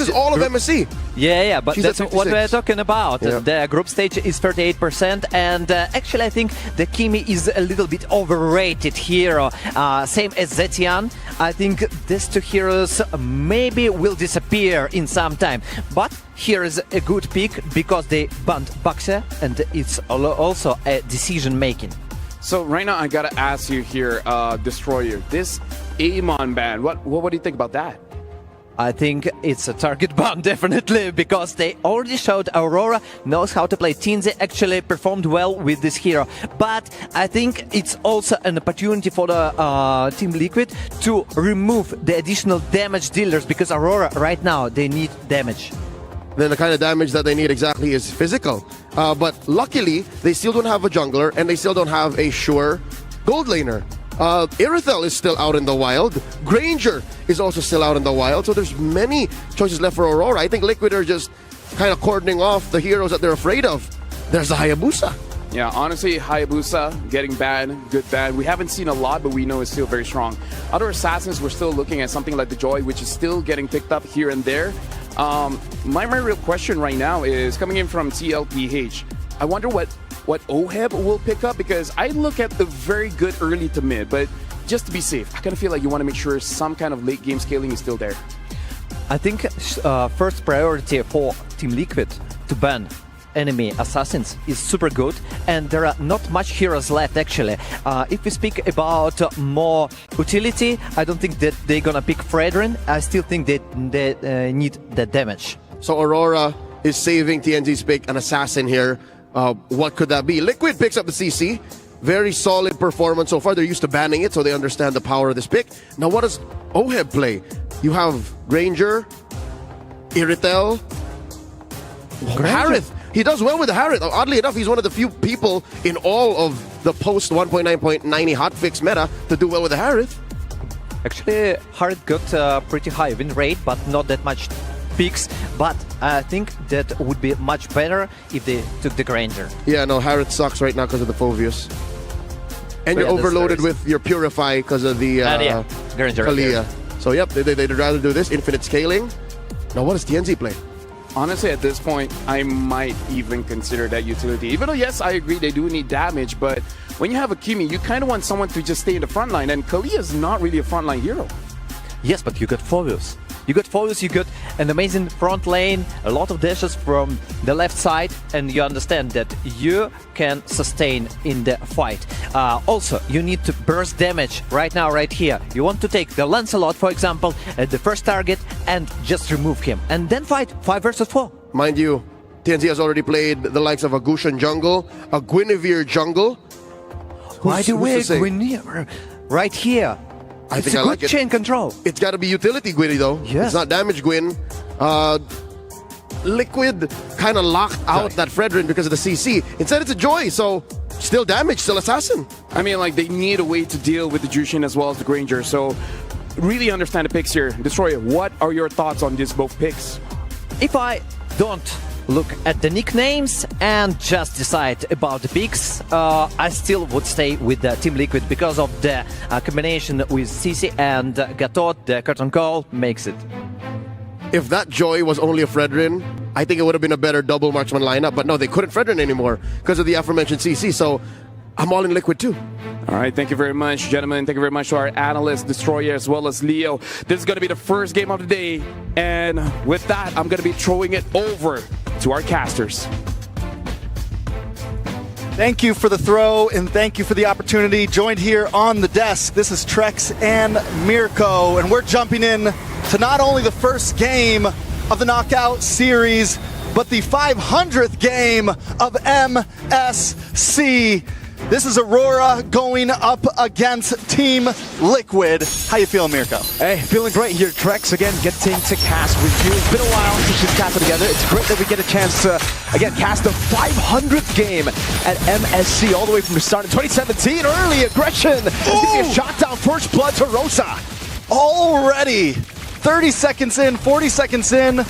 is all of MSC. Yeah, but that's what we're talking about. Yeah. The group stage is 38%, and actually I think the Kimi is a little bit overrated here. Same as Zetian. I think these two heroes maybe will disappear in some time. But here is a good pick because they banned Baxia, and it's also a decision making. So right now I gotta ask you here, Destroyer, this Amon ban, what do you think about that? I think it's a target ban, definitely, because they already showed Aurora knows how to play. TNZ actually performed well with this hero. But I think it's also an opportunity for the Team Liquid to remove the additional damage dealers, because Aurora right now, they need damage. Then the kind of damage that they need exactly is physical. But luckily, they still don't have a jungler, and they still don't have a sure gold laner. Irithel is still out in the wild. Granger is also still out in the wild. So there's many choices left for Aurora. I think Liquid are just kind of cordoning off the heroes that they're afraid of. There's the Hayabusa. Yeah, honestly, Hayabusa getting banned, good ban. We haven't seen a lot, but we know it's still very strong. Other assassins, we're still looking at something like the Joy, which is still getting picked up here and there. My real question right now is coming in from TLPH. I wonder what OHEB will pick up, because I look at the very good early to mid, but just to be safe, I kind of feel like you want to make sure some kind of late game scaling is still there. I think first priority for Team Liquid to ban enemy assassins is super good, and there are not much heroes left actually. If we speak about more utility, I don't think that they're gonna pick Fredrin. I still think that they need the damage. So Aurora is saving TNZ's pick, an assassin here. What could that be? Liquid picks up the CC. Very solid performance so far. They're used to banning it, so they understand the power of this pick. Now, what does OHEB play? You have Granger, Irithel, Harith. He does well with the Harith. Oddly enough, he's one of the few people in all of the post 1.9.90 hotfix meta to do well with the Harith. Actually, Harith got a pretty high win rate, but not that much picks, but I think that would be much better if they took the Granger. Yeah, no, Harith sucks right now because of the Phoveus. And you're overloaded with your Purify because of the Granger. Kalia. So yep, they'd rather do this. Infinite scaling. Now what does TNZ play? Honestly, at this point, I might even consider that utility. Even though, yes, I agree they do need damage, but when you have a Kimi, you kind of want someone to just stay in the front line, and Kalia is not really a frontline hero. Yes, but you got Phoveus. You got Phoveus, you got an amazing front lane, a lot of dashes from the left side, and you understand that you can sustain in the fight. Also, you need to burst damage right now, right here. You want to take the Lancelot, for example, at the first target and just remove him. And then fight 5 versus 4. Mind you, TNZ has already played the likes of a Gushan jungle, a Guinevere jungle. Why do we Guinevere right here? I it's think a I good like it. chain control. It's got to be utility Gwynny though. Yes. It's not damage Gwyn. Liquid kind of locked out that Fredrin because of the CC. Instead it's a Joy, so still damage, still assassin. I mean, like, they need a way to deal with the Jushin as well as the Granger, so really understand the picks here. Destroyer, what are your thoughts on these both picks? If I don't look at the nicknames and just decide about the picks, I still would stay with the Team Liquid because of the combination with CC and Gatot. The curtain call makes it. If that Joy was only a Fredrin, I think it would have been a better double marksman lineup, but no, they couldn't Fredrin anymore because of the aforementioned CC, so I'm all in Liquid too. All right, thank you very much, gentlemen. Thank you very much to our analyst, Destroyer, as well as Leo. This is going to be the first game of the day, and with that, I'm going to be throwing it over to our casters. Thank you for the throw, and thank you for the opportunity. Joined here on the desk, this is Trex and Mirko, and we're jumping in to not only the first game of the Knockout Series, but the 500th game of MSC. This is Aurora going up against Team Liquid. How you feeling, Mirko? Hey, feeling great here, Trex. Again, getting to cast with you. It's been a while since we've casted together. It's great that we get a chance to, again, cast the 500th game at MSC all the way from the start in 2017. Early aggression. It's going to be a shot down, first blood to Rosa. Already 30 seconds in, 40 seconds in.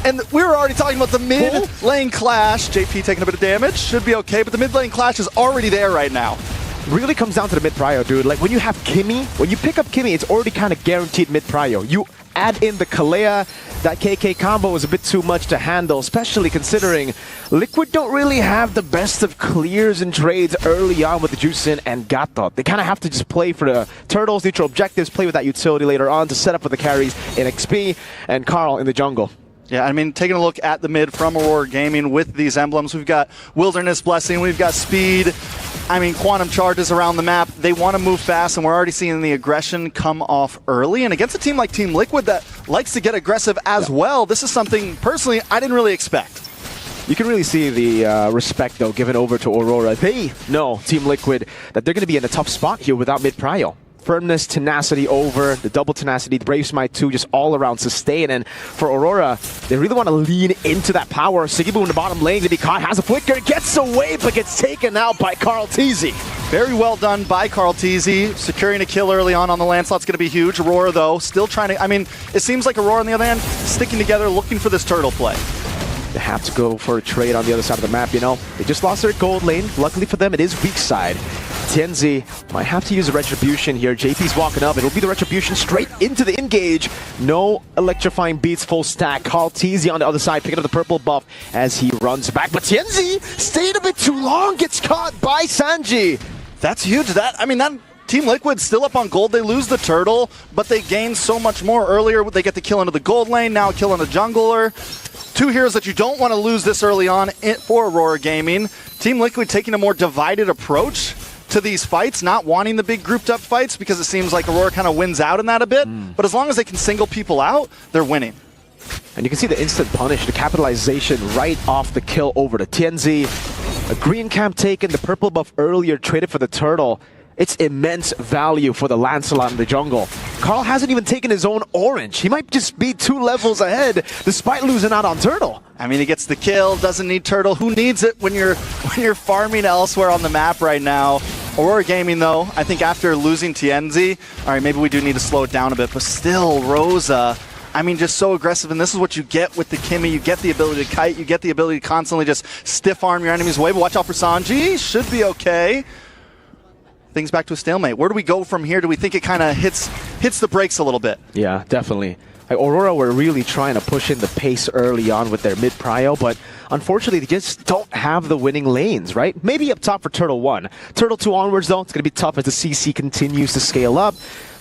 And we were already talking about the mid lane clash. JP taking a bit of damage, should be okay, but the mid lane clash is already there right now. really comes down to the mid-prio, dude. Like, when you have Kimmy, when you pick up Kimmy, it's already kind of guaranteed mid-prio. You add in the Kalea, that KK combo is a bit too much to handle, especially considering Liquid don't really have the best of clears and trades early on with the Juicin and Gatot. They kind of have to just play for the turtles, neutral objectives, play with that utility later on to set up for the carries in XP, and Carl in the jungle. Yeah, I mean, taking a look at the mid from Aurora Gaming with these emblems, we've got Wilderness Blessing, we've got Speed, I mean, Quantum Charges around the map. They want to move fast, and we're already seeing the aggression come off early. And against a team like Team Liquid that likes to get aggressive as well, this is something, personally, I didn't really expect. You can really see the respect, though, given over to Aurora. They know, Team Liquid, that they're going to be in a tough spot here without mid-prio. Firmness, tenacity over, the double tenacity, the Brave Smite 2, just all around sustain. And for Aurora, they really want to lean into that power. Sigibu in the bottom lane to be caught, has a flicker, gets away, but gets taken out by Carl Teasy. Very well done by Carl Teasy, securing a kill early on the Lancelot's going to be huge. Aurora, though, still trying to, I mean, it seems like Aurora, on the other hand, sticking together, looking for this turtle play. They have to go for a trade on the other side of the map, you know. They just lost their gold lane. Luckily for them, it is weak side. Tianzi might have to use a Retribution here. JP's walking up. It'll be the Retribution straight into the engage. No electrifying beats, full stack. Carl Teasy on the other side, picking up the purple buff as he runs back. But Tianzi stayed a bit too long, gets caught by Sanji. That's huge. That Team Liquid still up on gold. They lose the turtle, but they gain so much more earlier. They get the kill into the gold lane, now killing the jungler. Two heroes that you don't want to lose this early on for Aurora Gaming. Team Liquid taking a more divided approach to these fights, not wanting the big grouped up fights because it seems like Aurora kind of wins out in that a bit. But as long as they can single people out, they're winning. And you can see the instant punish, the capitalization right off the kill over to Tianzi. A green camp taken, the purple buff earlier traded for the turtle. It's immense value for the Lancelot in the jungle. Carl hasn't even taken his own orange. He might just be 2 levels ahead despite losing out on turtle. I mean, he gets the kill, doesn't need turtle. Who needs it when you're farming elsewhere on the map right now? Aurora Gaming, though, I think after losing Tianzi, all right, maybe we do need to slow it down a bit, but still, Rosa, I mean, just so aggressive, and this is what you get with the Kimmy. You get the ability to kite, you get the ability to constantly just stiff arm your enemies away, but watch out for Sanji, should be okay. Things back to a stalemate. Where do we go from here? Do we think it kind of hits the brakes a little bit? Yeah, definitely. Like, Aurora were really trying to push in the pace early on with their mid-prio, but unfortunately they just don't have the winning lanes, right? Maybe up top for Turtle 1. Turtle 2 onwards, though, it's going to be tough as the CC continues to scale up.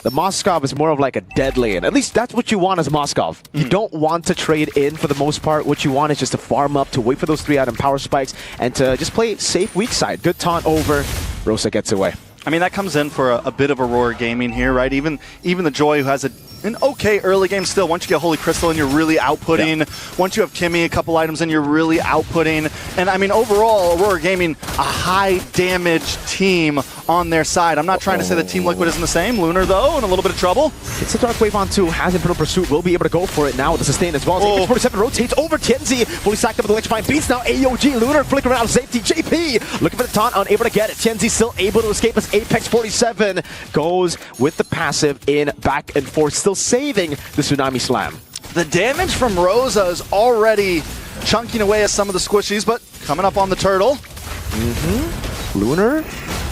The Moskov is more of like a dead lane. At least that's what you want as Moskov. You don't want to trade in for the most part. What you want is just to farm up, to wait for those 3-item power spikes, and to just play safe weak side. Good taunt over. Rosa gets away. I mean, that comes in for a bit of Aurora Gaming here, right? Even the Joy, who has an okay early game still. Once you get Holy Crystal in, you're really outputting. Yeah. Once you have Kimmy, a couple items in, you're really outputting. And I mean, overall, Aurora Gaming, a high damage team on their side. I'm not trying to say that Team Liquid isn't the same. Lunar, though, in a little bit of trouble. It's a Dark Wave on 2. Has Imperial Pursuit. Will be able to go for it now with the sustain as well. Apex 47 rotates over Tianzi. Fully stacked up with electrifying beats now. AOG, Lunar flickering out of safety. JP looking for the taunt, unable to get it. Tianzi still able to escape as Apex 47 goes with the passive in back and forth, still saving the Tsunami Slam. The damage from Rosa is already chunking away at some of the squishies, but coming up on the turtle. Lunar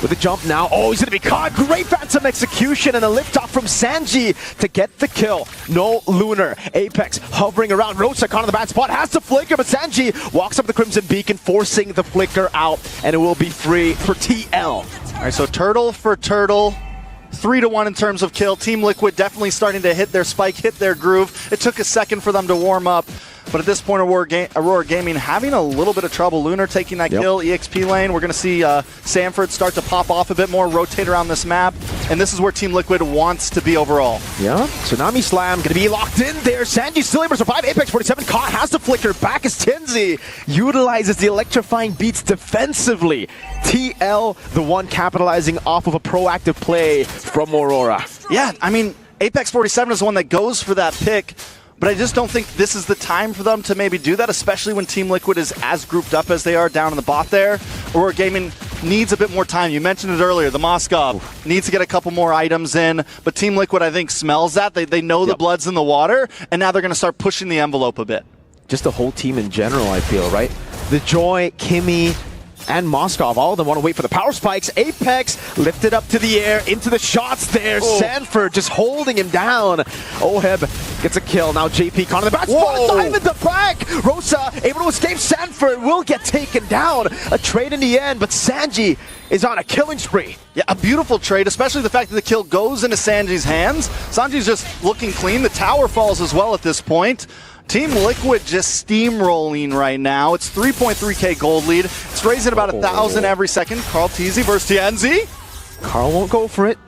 with a jump now. Oh, he's going to be caught. Great Phantom execution and a liftoff from Sanji to get the kill. No Lunar. Apex hovering around. Rosa caught in the bad spot. Has to flicker, but Sanji walks up the Crimson Beacon, forcing the flicker out, and it will be free for TL. All right, so turtle for turtle. 3-1 in terms of kill. Team Liquid definitely starting to hit their spike, hit their groove. It took a second for them to warm up. But at this point, Aurora Gaming having a little bit of trouble. Lunar taking that kill, EXP lane. We're going to see Sanford start to pop off a bit more, rotate around this map. And this is where Team Liquid wants to be overall. Yeah, Tsunami Slam going to be locked in there. Sanji still able to survive. Apex 47 caught, has to flicker. Back is Tianzi. Utilizes the electrifying beats defensively. TL, the one capitalizing off of a proactive play from Aurora. Yeah, I mean, Apex 47 is the one that goes for that pick. But I just don't think this is the time for them to maybe do that, especially when Team Liquid is as grouped up as they are down in the bot there. Aurora Gaming needs a bit more time. You mentioned it earlier. The Moskov needs to get a couple more items in. But Team Liquid, I think, smells that. They know the blood's in the water, and now they're going to start pushing the envelope a bit. Just the whole team in general, I feel, right? The Joy, Kimmy, and Moskov, all of them want to wait for the power spikes. Apex lifted up to the air, into the shots there. Sanford just holding him down. Oheb gets a kill. Now JP caught in the back spot. Dive in the back. Rosa able to escape. Sanford will get taken down. A trade in the end, but Sanji is on a killing spree. Yeah, a beautiful trade, especially the fact that the kill goes into Sanji's hands. Sanji's just looking clean. The tower falls as well at this point. Team Liquid just steamrolling right now. It's 3.3k gold lead. It's raising about 1,000 every second. Carl Teasy versus TNZ. Carl won't go for it.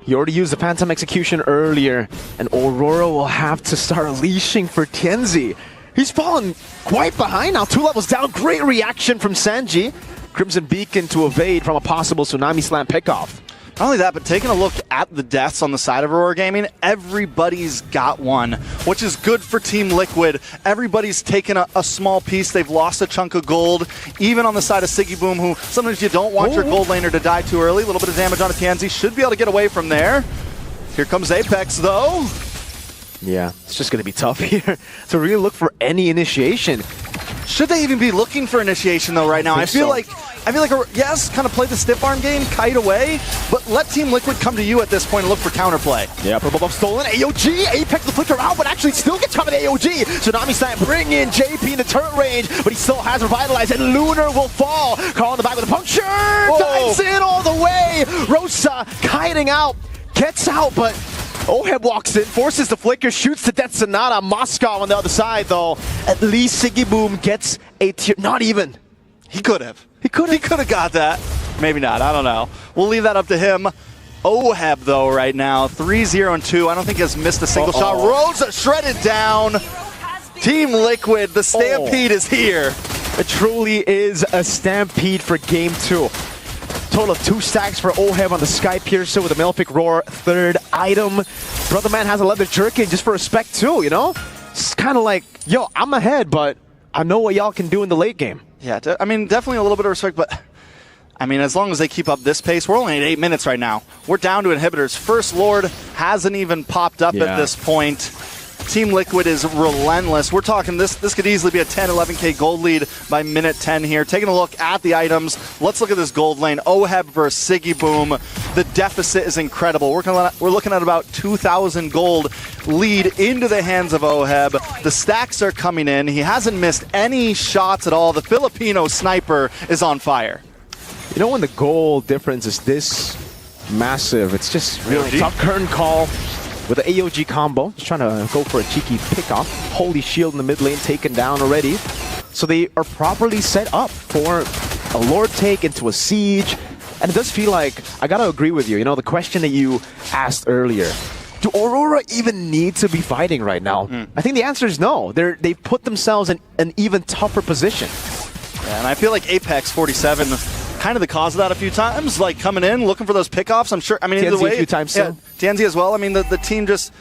He already used the Phantom Execution earlier, and Aurora will have to start unleashing for Tienzi. He's fallen quite behind now, 2 levels down. Great reaction from Sanji. Crimson Beacon to evade from a possible Tsunami Slam pickoff. Not only that, but taking a look at the deaths on the side of Aurora Gaming, everybody's got one, which is good for Team Liquid. Everybody's taken a small piece. They've lost a chunk of gold, even on the side of Siggy Boom, who sometimes you don't want your gold laner to die too early. A little bit of damage on a Tianzi. Should be able to get away from there. Here comes Apex, though. Yeah, it's just going to be tough here to really look for any initiation. Should they even be looking for initiation, though, right now? I feel like, yes, kind of play the stiff arm game, kite away, but let Team Liquid come to you at this point and look for counterplay. Yeah, purple buff stolen. AOG, Apex the flicker out, but actually still gets covered. AOG. Tsunami Slam bring in JP in the turret range, but he still has revitalized, and Lunar will fall. Carl in the back with a puncture. Dives in all the way. Rosa kiting out, gets out, but Oheb walks in, forces the flicker, shoots to death Sonata. Moscow on the other side, though. At least Siggy Boom gets a tier. Not even. He could have. He could have got that. Maybe not. I don't know. We'll leave that up to him. Oheb, though, right now, 3-0-2. I don't think he has missed a single shot. Rosa shredded down. Team Liquid, the stampede is here. It truly is a stampede for Game 2. Total of 2 stacks for Oheb on the Sky Piercer with a Malefic Roar, 3rd item. Brother Man has a leather jerkin just for respect too, you know? It's kind of like, yo, I'm ahead, but I know what y'all can do in the late game. Yeah, I mean, definitely a little bit of respect, but I mean, as long as they keep up this pace, we're only at 8 minutes right now. We're down to inhibitors. First Lord hasn't even popped up at this point. Team Liquid is relentless. We're talking this could easily be a 10, 11k gold lead by minute 10 here. Taking a look at the items. Let's look at this gold lane. Oheb versus Siggy Boom. The deficit is incredible. We're looking at about 2,000 gold lead into the hands of Oheb. The stacks are coming in. He hasn't missed any shots at all. The Filipino sniper is on fire. You know when the goal difference is this massive, it's just really tough. Curtain call with the AOG combo, just trying to go for a cheeky pickoff. Holy shield in the mid lane taken down already. So they are properly set up for a Lord take into a siege. And it does feel like, I gotta agree with you, you know, the question that you asked earlier. Do Aurora even need to be fighting right now? I think the answer is no. They've put themselves in an even tougher position. Yeah, and I feel like Apex 47 kind of the cause of that a few times, like coming in, looking for those pickoffs. I'm sure, I mean, either way. a few times too. Yeah, Tianzi as well. I mean, the team just,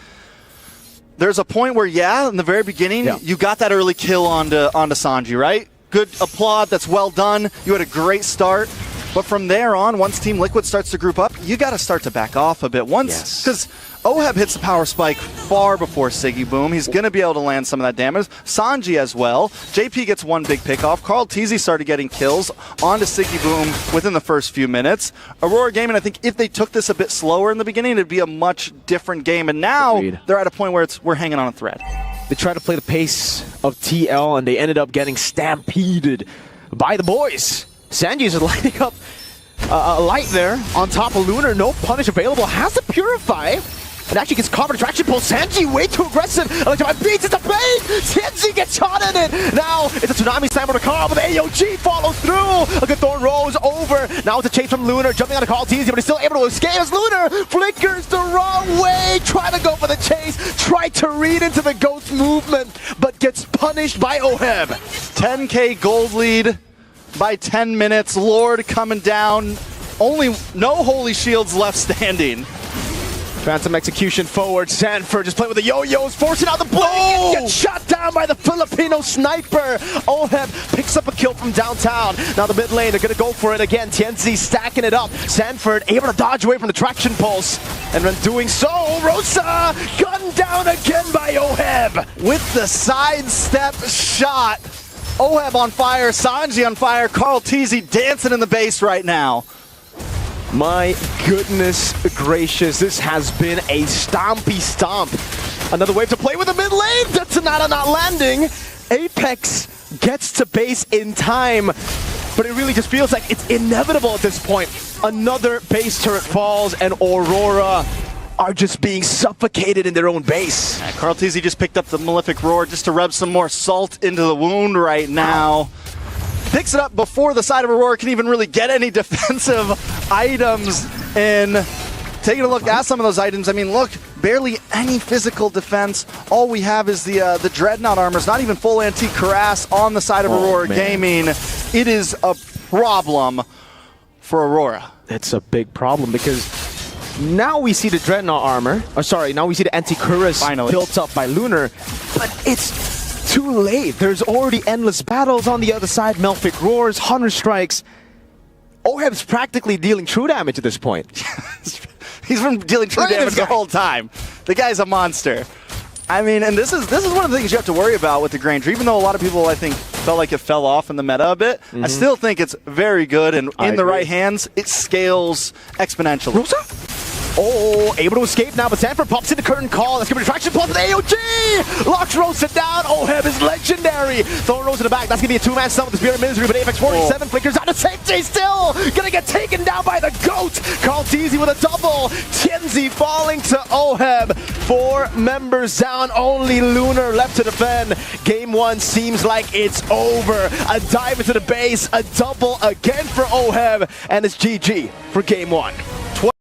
there's a point where, in the very beginning, you got that early kill onto Sanji, right? Good applaud, that's well done. You had a great start. But from there on, once Team Liquid starts to group up, you got to start to back off a bit. Because Oheb hits the power spike far before Siggy Boom. He's going to be able to land some of that damage. Sanji as well. JP gets one big pick off. Carl Teasy started getting kills onto Siggy Boom within the first few minutes. Aurora Gaming, I think if they took this a bit slower in the beginning, it'd be a much different game. And now they're at a point where we're hanging on a thread. They tried to play the pace of TL, and they ended up getting stampeded by the boys. Sanji is lighting up a light there on top of Lunar. No punish available. Has to Purify. And actually gets caught in traction pull. Sanji way too aggressive. Electrify beats it to bait. Tianzi gets shot in it. Now it's a Tsunami Slam to Carl, but the AOG follows through. A good Thorn rolls over. Now it's a chase from Lunar. Jumping on a Carl Teasy, but he's still able to escape as Lunar flickers the wrong way. Trying to go for the chase. Tried to read into the ghost movement, but gets punished by Oheb. 10k gold lead by 10 minutes. Lord coming down. Only no holy shields left standing. Phantom execution forward. Sanford just playing with the yo-yos, forcing out the blade. Gets shot down by the Filipino sniper. Oheb picks up a kill from downtown. Now the mid lane, they're going to go for it again. Tianzi stacking it up. Sanford able to dodge away from the traction pulse. And when doing so, Rosa gunned down again by Oheb. With the sidestep shot. Oheb on fire, Sanji on fire, Carl Teasy dancing in the base right now. My goodness gracious, this has been a stompy stomp. Another wave to play with the mid lane. Detonata not landing. Apex gets to base in time, but it really just feels like it's inevitable at this point. Another base turret falls and Aurora are just being suffocated in their own base. Carl Teasy just picked up the Malefic Roar just to rub some more salt into the wound right now. Picks it up before the side of Aurora can even really get any defensive items in. Taking a look at some of those items, I mean, look, barely any physical defense. All we have is the Dreadnought armors, not even full antique cuirass on the side of Aurora Gaming. It is a problem for Aurora. It's a big problem because now we see the Dreadnought armor, now we see the anti-cuirass built up by Lunar, but it's too late. There's already endless battles on the other side, Malefic Roars, Hunter Strikes. Oheb's practically dealing true damage at this point. He's been dealing true damage the whole time. The guy's a monster. I mean, and this is one of the things you have to worry about with the Granger. Even though a lot of people, I think, felt like it fell off in the meta a bit, I still think it's very good, and in the right hands, it scales exponentially. Rosa? Oh, able to escape now, but Sanford pops in the curtain call. That's going to be traction plus with AOG! Locks Rosa down. Oheb is legendary. Throwing Rosa in the back. That's going to be a two-man stun with the Spirit of Misery, but Apex 47 flickers out of safety still. Going to get taken down by the GOAT. Carl Teasy with a double. Tienzi falling to Oheb. 4 members down. Only Lunar left to defend. Game 1 seems like it's over. A dive into the base. A double again for Oheb. And it's GG for Game 1.